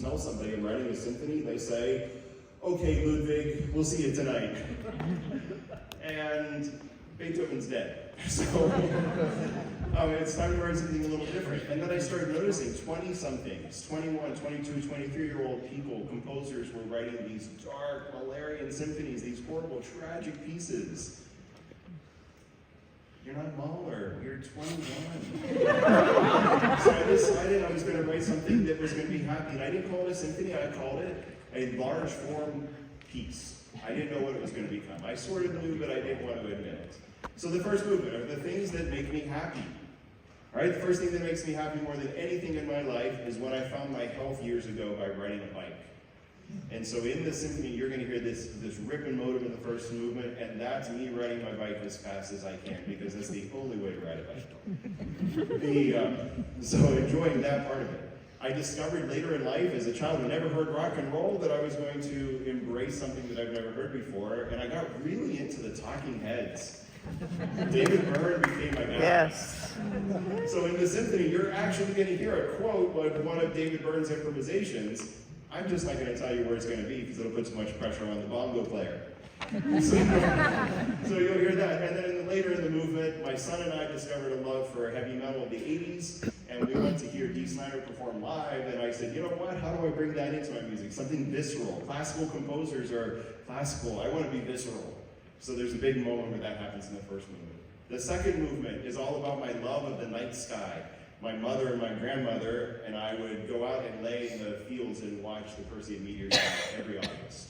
tell somebody I'm writing a symphony, they say, okay, Ludwig, we'll see you tonight. And Beethoven's dead. So it's time to write something a little different. And then I started noticing 20-somethings, 21, 22, 23-year-old people, composers were writing these dark Mahlerian symphonies, these horrible, tragic pieces. You're not Mahler, you're 21. So I decided I was going to write something that was going to be happy. And I didn't call it a symphony, I called it a large form piece. I didn't know what it was going to become. I sort of knew, but I didn't want to admit it. So the first movement are the things that make me happy. All right, the first thing that makes me happy more than anything in my life is when I found my health years ago by riding a bike. And so in the symphony, you're going to hear this ripping motive in the first movement, and that's me riding my bike as fast as I can, because that's the only way to ride a bike. So enjoying that part of it. I discovered later in life, as a child who never heard rock and roll, that I was going to embrace something that I've never heard before, and I got really into the Talking Heads. David Byrne became my guy. Yes. So in the symphony, you're actually going to hear a quote of one of David Byrne's improvisations. I'm just not going to tell you where it's going to be because it'll put too much pressure on the bongo player. So you'll hear that. And then later in the movement, my son and I discovered a love for heavy metal of the 80s, and we went to hear Dee Snider perform live, and I said, you know what, how do I bring that into my music? Something visceral. Classical composers are classical. I want to be visceral. So there's a big moment where that happens in the first movement. The second movement is all about my love of the night sky. My mother and my grandmother and I would go out and lay in the fields and watch the Perseid meteors every August.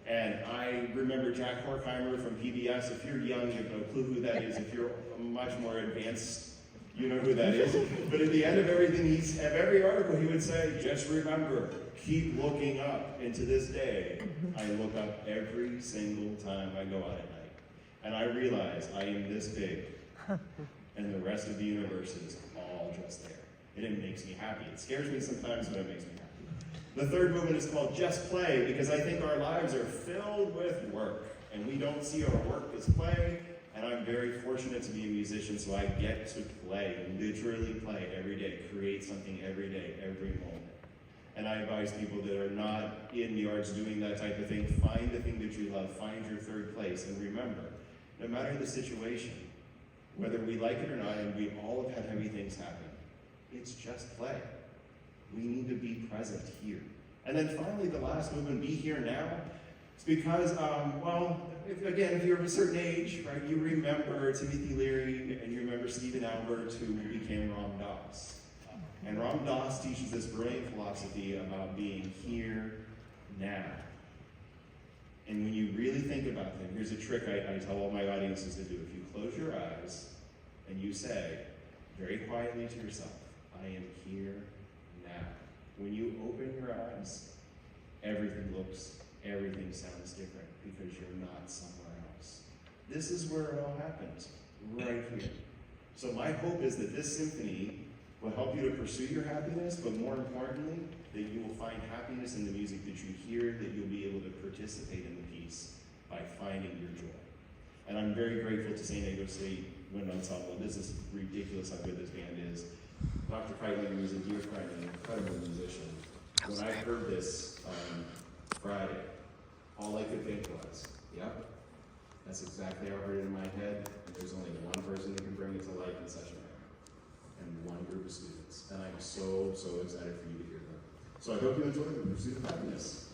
And I remember Jack Horkheimer from PBS. If you're young, you have no clue who that is. If you're much more advanced, you know who that is. But at the end of everything, of every article, he would say, just remember, keep looking up. And to this day, I look up every single time I go out at night. And I realize I am this big, and the rest of the universe is all just there. And it makes me happy. It scares me sometimes, but it makes me happy. The third movement is called Just Play, because I think our lives are filled with work, and we don't see our work as play, and I'm very fortunate to be a musician, so I get to play, literally play every day, create something every day, every moment. And I advise people that are not in the arts doing that type of thing, find the thing that you love, find your third place, and remember, no matter the situation, whether we like it or not, and we all have had heavy things happen, it's just play. We need to be present here. And then finally, the last movement, Be Here Now. It's because, if you're of a certain age, right, you remember Timothy Leary and you remember Stephen Albert, who became Ram Dass. And Ram Dass teaches this brilliant philosophy about being here now. And when you really think about it, here's a trick I tell all my audiences to do. If you close your eyes and you say, very quietly to yourself, I am here now. When you open your eyes, everything sounds different because you're not somewhere else. This is where it all happens, right here. So my hope is that this symphony will help you to pursue your happiness, but more importantly, that you will find happiness in the music that you hear, that you'll be able to participate in the piece by finding your joy. And I'm very grateful to San Diego State Wind Ensemble. This is ridiculous how good this band is. Dr. Keightley, who's a dear friend and an incredible musician, when I heard this on Friday, all I could think was, yep, that's exactly how I heard it in my head, and there's only one person that can bring it to life in such a manner, and one group of students. And I'm so excited for you to hear them. So I hope you enjoy the pursuit of happiness.